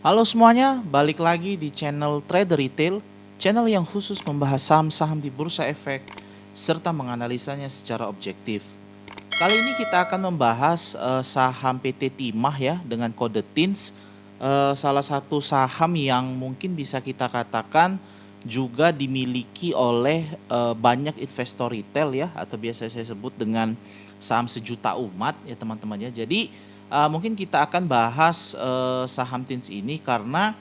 Halo semuanya, balik lagi di channel Trader Retail, channel yang khusus membahas saham-saham di bursa efek serta menganalisanya secara objektif. Kali ini kita akan membahas saham PT Timah ya dengan kode TINS, salah satu saham yang mungkin bisa kita katakan juga dimiliki oleh banyak investor retail ya, atau biasa saya sebut dengan saham sejuta umat ya teman-teman ya. Jadi mungkin kita akan bahas saham TINS ini karena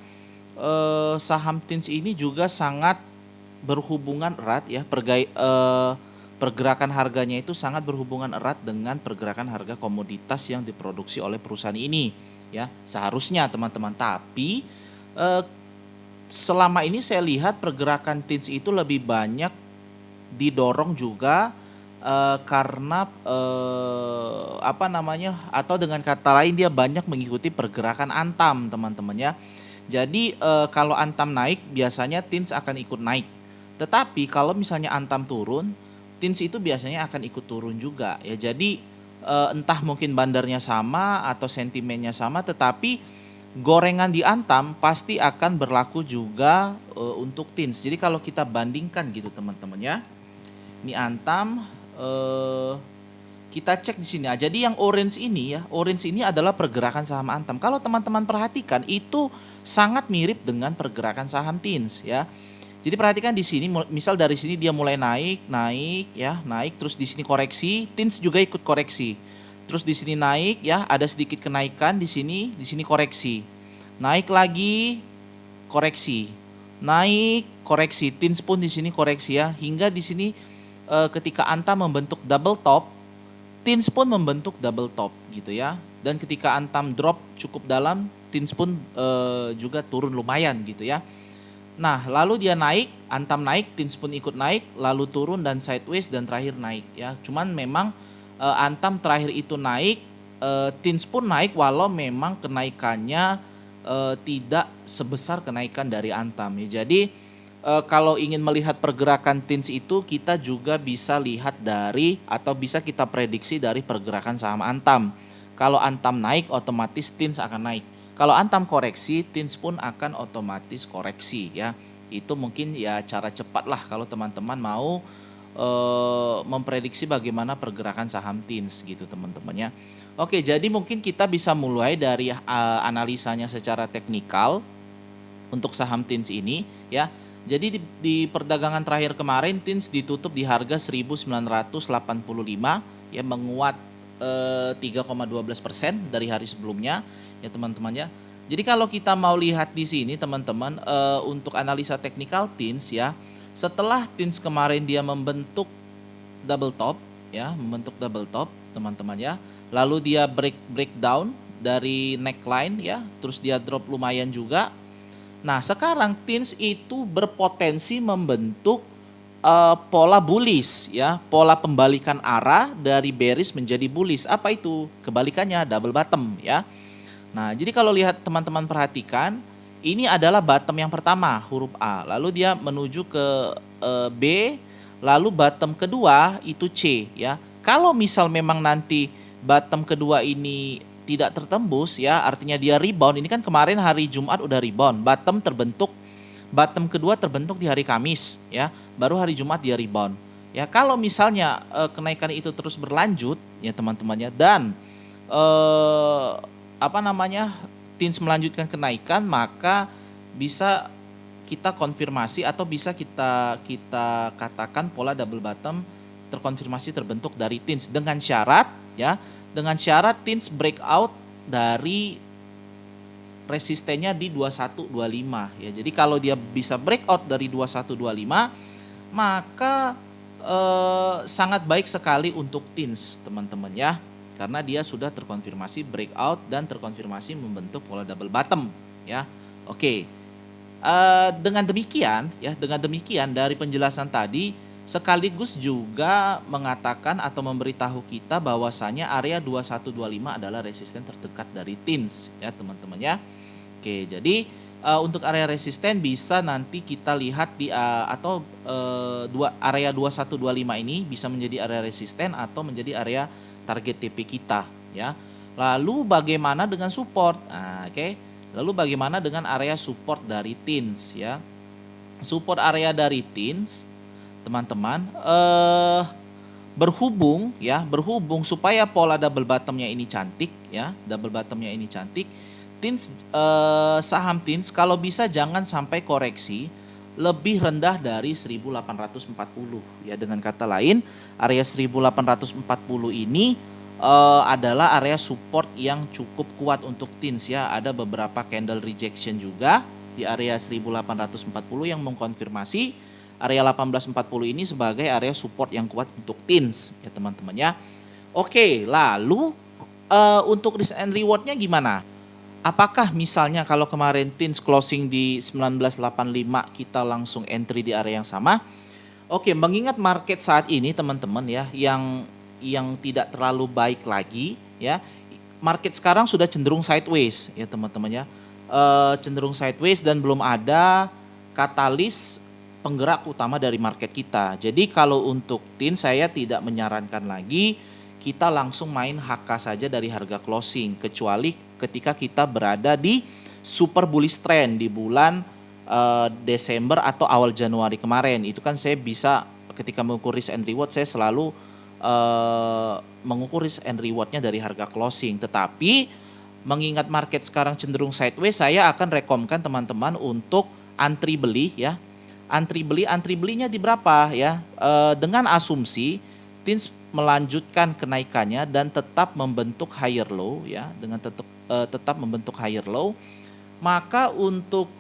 saham TINS ini juga sangat berhubungan erat ya, pergerakan harganya itu sangat berhubungan erat dengan pergerakan harga komoditas yang diproduksi oleh perusahaan ini ya, seharusnya teman-teman. Tapi eh, selama ini saya lihat pergerakan TINS itu lebih banyak didorong juga karena apa namanya, atau dengan kata lain dia banyak mengikuti pergerakan Antam teman-teman ya. Jadi kalau Antam naik biasanya TINS akan ikut naik. Tetapi kalau misalnya Antam turun, TINS itu biasanya akan ikut turun juga ya. Jadi entah mungkin bandarnya sama atau sentimennya sama, tetapi gorengan di Antam pasti akan berlaku juga untuk TINS. Jadi kalau kita bandingkan gitu teman-teman ya, mie Antam kita cek di sini. Jadi yang orange ini ya, orange ini adalah pergerakan saham Antam. Kalau teman-teman perhatikan itu sangat mirip dengan pergerakan saham TINS ya. Jadi perhatikan di sini, misal dari sini dia mulai naik, naik ya, naik terus di sini koreksi, TINS juga ikut koreksi. Terus di sini naik ya, ada sedikit kenaikan di sini koreksi. Naik lagi, koreksi. Naik, koreksi. TINS pun di sini koreksi ya, hingga di sini ketika Antam membentuk double top, TINS pun membentuk double top gitu ya. Dan ketika Antam drop cukup dalam, TINS pun juga turun lumayan gitu ya. Nah, lalu dia naik, Antam naik, TINS pun ikut naik, lalu turun dan sideways dan terakhir naik ya. Cuman memang Antam terakhir itu naik, TINS pun naik walau memang kenaikannya tidak sebesar kenaikan dari Antam ya. Jadi kalau ingin melihat pergerakan TINS itu, kita juga bisa lihat dari atau bisa kita prediksi dari pergerakan saham Antam. Kalau Antam naik, otomatis TINS akan naik. Kalau Antam koreksi, TINS pun akan otomatis koreksi ya. Itu mungkin ya cara cepat lah kalau teman-teman mau memprediksi bagaimana pergerakan saham TINS gitu teman-teman ya. Oke, jadi mungkin kita bisa mulai dari analisanya secara teknikal untuk saham TINS ini ya. Jadi di perdagangan terakhir kemarin TINS ditutup di harga 1985 ya, menguat 3,12% dari hari sebelumnya ya teman-teman ya. Jadi kalau kita mau lihat di sini teman-teman, untuk analisa teknikal TINS ya, setelah TINS kemarin dia membentuk double top ya, membentuk double top teman-teman ya. Lalu dia breakdown dari neckline ya, terus dia drop lumayan juga. Nah, sekarang TINS itu berpotensi membentuk pola bullish ya, pola pembalikan arah dari bearish menjadi bullish. Apa itu? Kebalikannya double bottom ya. Nah, jadi kalau lihat teman-teman perhatikan, ini adalah bottom yang pertama, huruf A. Lalu dia menuju ke B, lalu bottom kedua itu C ya. Kalau misal memang nanti bottom kedua ini tidak tertembus ya, artinya dia rebound. Ini kan kemarin hari Jumat udah rebound, bottom kedua terbentuk di hari Kamis ya, baru hari Jumat dia rebound. Ya, kalau misalnya kenaikan itu terus berlanjut ya teman-temannya, dan eh, apa namanya, TINS melanjutkan kenaikan, maka bisa kita konfirmasi atau bisa kita kita katakan pola double bottom terkonfirmasi terbentuk dari TINS, dengan syarat ya, dengan syarat TINS breakout dari resistennya di 2125 ya. Jadi kalau dia bisa breakout dari 2125, maka sangat baik sekali untuk TINS teman-teman ya, karena dia sudah terkonfirmasi breakout dan terkonfirmasi membentuk pola double bottom ya. Oke, dengan demikian ya, dengan demikian dari penjelasan tadi sekaligus juga mengatakan atau memberitahu kita bahwasanya area 2125 adalah resisten terdekat dari TINS ya teman-teman ya. Oke, jadi untuk area resisten bisa nanti kita lihat di atau area 2125 ini bisa menjadi area resisten atau menjadi area target TP kita ya. Lalu bagaimana dengan support? Nah, oke. Lalu bagaimana dengan area support dari TINS ya? Support area dari TINS, teman-teman, berhubung supaya pola double bottomnya ini cantik ya, double bottomnya ini cantik. TINS, saham TINS kalau bisa jangan sampai koreksi lebih rendah dari 1840 ya. Dengan kata lain, area 1840 ini adalah area support yang cukup kuat untuk TINS ya. Ada beberapa candle rejection juga di area 1840 yang mengkonfirmasi area 1840 ini sebagai area support yang kuat untuk TINS ya teman-teman ya. Oke, lalu untuk risk and rewardnya gimana? Apakah misalnya kalau kemarin TINS closing di 1985 kita langsung entry di area yang sama? Oke, mengingat market saat ini teman-teman ya yang tidak terlalu baik lagi ya. Market sekarang sudah cenderung sideways ya teman-teman ya. Cenderung sideways dan belum ada katalis penggerak utama dari market kita. Jadi kalau untuk TINS saya tidak menyarankan lagi kita langsung main HK saja dari harga closing, kecuali ketika kita berada di super bullish trend di bulan Desember atau awal Januari kemarin. Itu kan saya bisa ketika mengukur risk and reward saya selalu mengukur risk and rewardnya dari harga closing. Tetapi mengingat market sekarang cenderung sideways, saya akan rekomkan teman-teman untuk antri beli ya. Antri belinya di berapa ya? Dengan asumsi TINS melanjutkan kenaikannya dan tetap membentuk higher low ya, dengan tetap membentuk higher low, maka untuk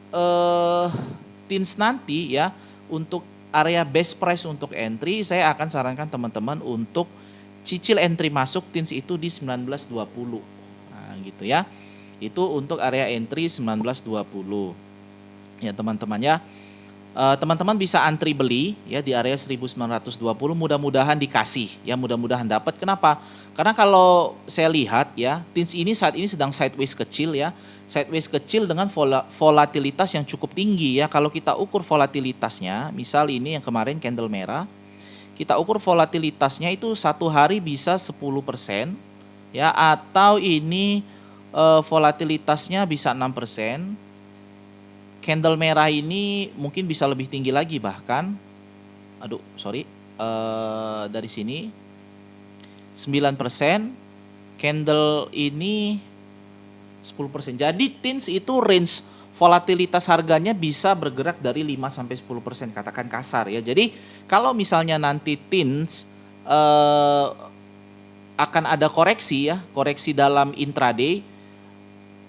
TINS nanti ya, untuk area best price untuk entry saya akan sarankan teman-teman untuk cicil entry masuk TINS itu di 1920. Nah, gitu ya. Itu untuk area entry 1920. Ya, teman-teman ya. Teman-teman bisa antri beli ya di area 1920, mudah-mudahan dikasih ya, mudah-mudahan dapat. Kenapa? Karena kalau saya lihat ya, TINS ini saat ini sedang sideways kecil ya. Sideways kecil dengan volatilitas yang cukup tinggi ya. Kalau kita ukur volatilitasnya, misal ini yang kemarin candle merah, kita ukur volatilitasnya itu satu hari bisa 10% ya, atau ini volatilitasnya bisa 6%. Candle merah ini mungkin bisa lebih tinggi lagi bahkan. Dari sini 9%, candle ini 10%. Jadi TINS itu range volatilitas harganya bisa bergerak dari 5 sampai 10%, katakan kasar ya. Jadi kalau misalnya nanti TINS akan ada koreksi ya, koreksi dalam intraday,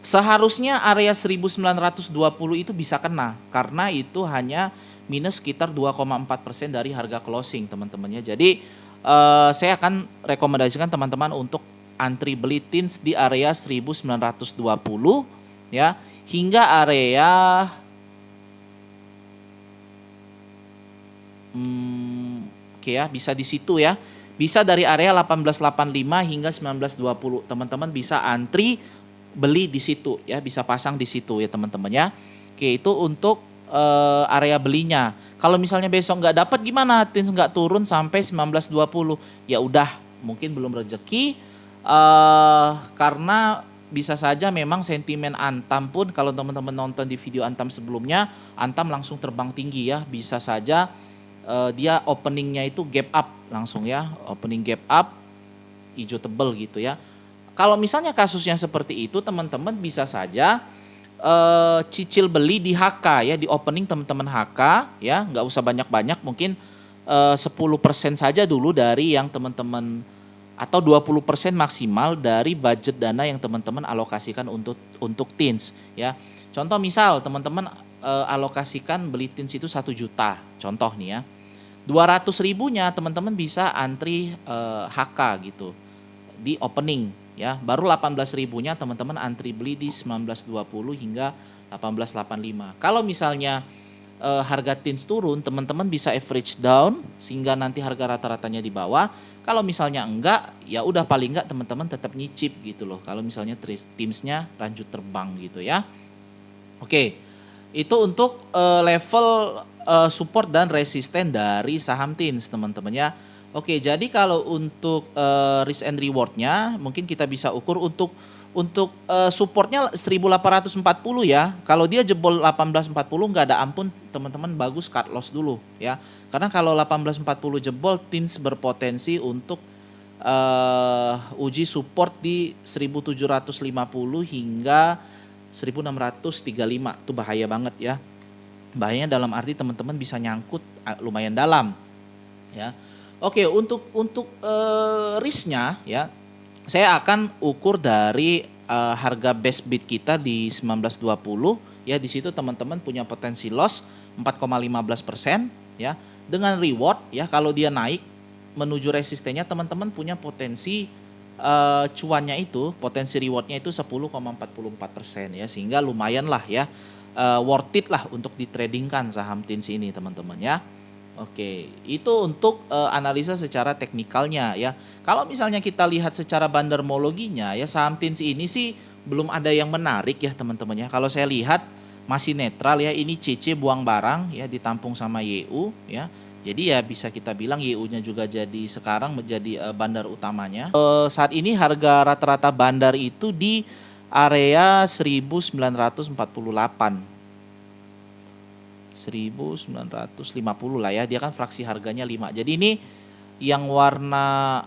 seharusnya area 1920 itu bisa kena, karena itu hanya minus sekitar 2,4% dari harga closing teman-teman ya. Jadi saya akan rekomendasikan teman-teman untuk antri beli TINS di area 1920 ya, hingga area oke ya, bisa di situ ya. Bisa dari area 1885 hingga 1920. Teman-teman bisa antri beli di situ ya, bisa pasang di situ ya teman-teman ya. Oke, itu untuk area belinya. Kalau misalnya besok nggak dapat gimana? TINS nggak turun sampai 1920. Ya udah, mungkin belum rezeki, karena bisa saja memang sentimen Antam pun, kalau teman-teman nonton di video Antam sebelumnya, Antam langsung terbang tinggi ya. Bisa saja dia openingnya itu gap up langsung ya, opening gap up hijau tebel gitu ya. Kalau misalnya kasusnya seperti itu, teman-teman bisa saja cicil beli di HK ya, di opening teman-teman HK ya, nggak usah banyak-banyak, mungkin 10% saja dulu dari yang teman-teman, atau 20% maksimal dari budget dana yang teman-teman alokasikan untuk TINS ya. Contoh misal teman-teman alokasikan beli TINS itu 1 juta, contoh nih ya. 200.000-nya teman-teman bisa antri HK gitu di opening ya, baru 18.000-nya teman-teman antri beli di 1920 hingga 1885. Kalau misalnya harga TINS turun, teman-teman bisa average down sehingga nanti harga rata-ratanya di bawah. Kalau misalnya enggak, ya udah paling enggak teman-teman tetap nyicip gitu loh. Kalau misalnya TINS-nya lanjut terbang gitu ya. Oke, itu untuk level support dan resisten dari saham TINS teman-teman ya. Oke, jadi kalau untuk risk and rewardnya mungkin kita bisa ukur untuk Untuk supportnya 1840 ya. Kalau dia jebol 1840 nggak ada ampun teman-teman, bagus cut loss dulu ya. Karena kalau 1840 jebol, Teens berpotensi untuk uji support di 1750 hingga 1635. Itu bahaya banget ya. Bahayanya dalam arti teman-teman bisa nyangkut lumayan dalam ya. Oke, untuk risknya ya, saya akan ukur dari harga best bid kita di 1920 ya. Di situ teman-teman punya potensi loss 4,15% ya. Dengan reward ya, kalau dia naik menuju resistennya, teman-teman punya potensi cuannya itu, potensi rewardnya itu 10,44% ya. Sehingga lumayan lah ya, worth it lah untuk ditradingkan saham Teens ini teman-teman ya. Oke, itu untuk analisa secara teknikalnya ya. Kalau misalnya kita lihat secara bandarmologinya ya, saham Teens ini sih belum ada yang menarik ya teman-teman ya. Kalau saya lihat masih netral ya. Ini CC buang barang ya, ditampung sama YU ya. Jadi ya bisa kita bilang YU-nya juga jadi sekarang menjadi bandar utamanya. Saat ini harga rata-rata bandar itu di area 1948. 1950 lah ya, dia kan fraksi harganya 5. Jadi ini yang warna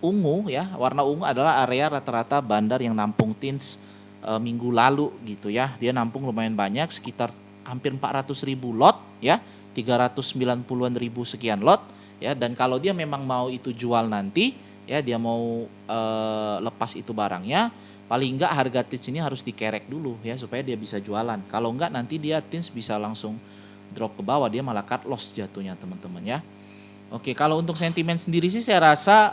ungu ya, warna ungu adalah area rata-rata bandar yang nampung Teens minggu lalu gitu ya. Dia nampung lumayan banyak, sekitar hampir 400.000 lot ya, 390-an ribu sekian lot ya. Dan kalau dia memang mau itu jual nanti ya, dia mau lepas itu barangnya, paling enggak harga Teens ini harus dikerek dulu ya, supaya dia bisa jualan. Kalau enggak nanti dia Teens bisa langsung drop ke bawah, dia malah cut loss jatuhnya teman-teman ya. Oke, kalau untuk sentimen sendiri sih saya rasa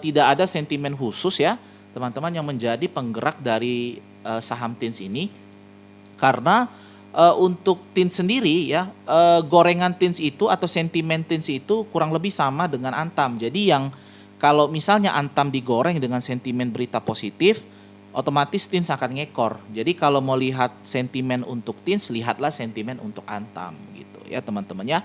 tidak ada sentimen khusus ya teman-teman yang menjadi penggerak dari saham Teens ini. Karena untuk Teens sendiri ya, gorengan Teens itu atau sentimen Teens itu kurang lebih sama dengan Antam. Jadi yang kalau misalnya Antam digoreng dengan sentimen berita positif, otomatis Teens akan ngekor. Jadi kalau mau lihat sentimen untuk Teens, lihatlah sentimen untuk Antam gitu ya teman-teman ya.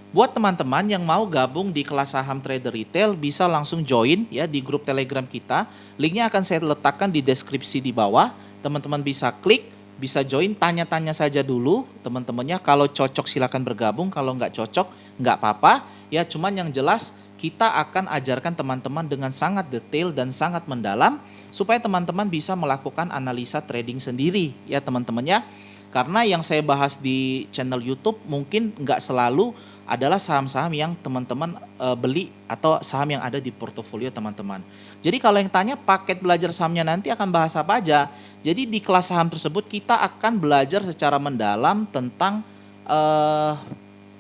Buat teman-teman yang mau gabung di kelas saham trader retail, bisa langsung join ya di grup Telegram kita. Linknya akan saya letakkan di deskripsi di bawah. Teman-teman bisa klik, bisa join, tanya-tanya saja dulu teman-temannya. Kalau cocok silakan bergabung, kalau nggak cocok nggak apa-apa ya. Cuman yang jelas kita akan ajarkan teman-teman dengan sangat detail dan sangat mendalam supaya teman-teman bisa melakukan analisa trading sendiri ya teman-teman ya. Karena yang saya bahas di channel YouTube mungkin nggak selalu adalah saham-saham yang teman-teman beli atau saham yang ada di portofolio teman-teman. Jadi kalau yang tanya paket belajar sahamnya nanti akan bahas apa aja. Jadi di kelas saham tersebut kita akan belajar secara mendalam tentang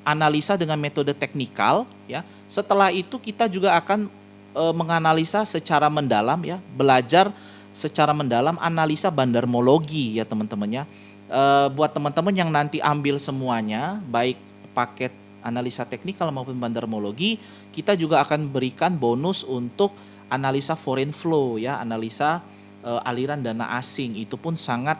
analisa dengan metode teknikal ya. Setelah itu kita juga akan menganalisa secara mendalam ya, belajar secara mendalam analisa bandarmologi ya teman-teman ya. Buat teman-teman yang nanti ambil semuanya, baik paket analisa teknikal maupun bandarmologi, kita juga akan berikan bonus untuk analisa foreign flow ya, analisa aliran dana asing. Itu pun sangat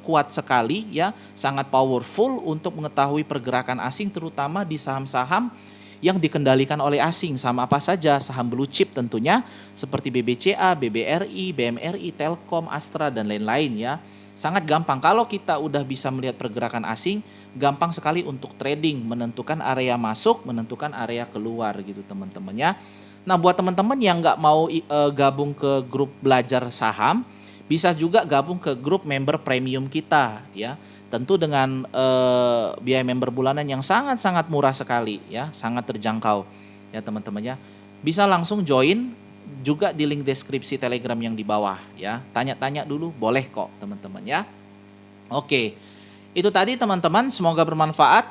kuat sekali ya, sangat powerful untuk mengetahui pergerakan asing, terutama di saham-saham yang dikendalikan oleh asing. Saham apa saja? Saham blue chip tentunya seperti BBCA, BBRI, BMRI, Telkom, Astra dan lain-lain ya. Sangat gampang kalau kita udah bisa melihat pergerakan asing, gampang sekali untuk trading, menentukan area masuk, menentukan area keluar gitu teman-teman ya. Nah buat teman-teman yang nggak mau gabung ke grup belajar saham, bisa juga gabung ke grup member premium kita ya. Tentu dengan biaya member bulanan yang sangat-sangat murah sekali ya, sangat terjangkau ya teman-teman ya. Bisa langsung join juga di link deskripsi Telegram yang di bawah ya. Tanya-tanya dulu boleh kok teman-teman ya. Oke, itu tadi teman-teman, semoga bermanfaat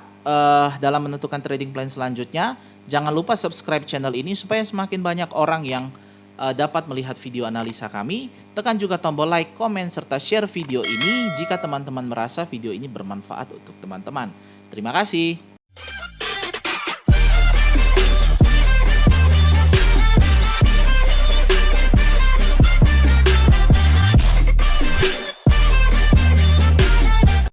dalam menentukan trading plan selanjutnya. Jangan lupa subscribe channel ini supaya semakin banyak orang yang dapat melihat video analisa kami. Tekan juga tombol like, komen, serta share video ini jika teman-teman merasa video ini bermanfaat untuk teman-teman. Terima kasih.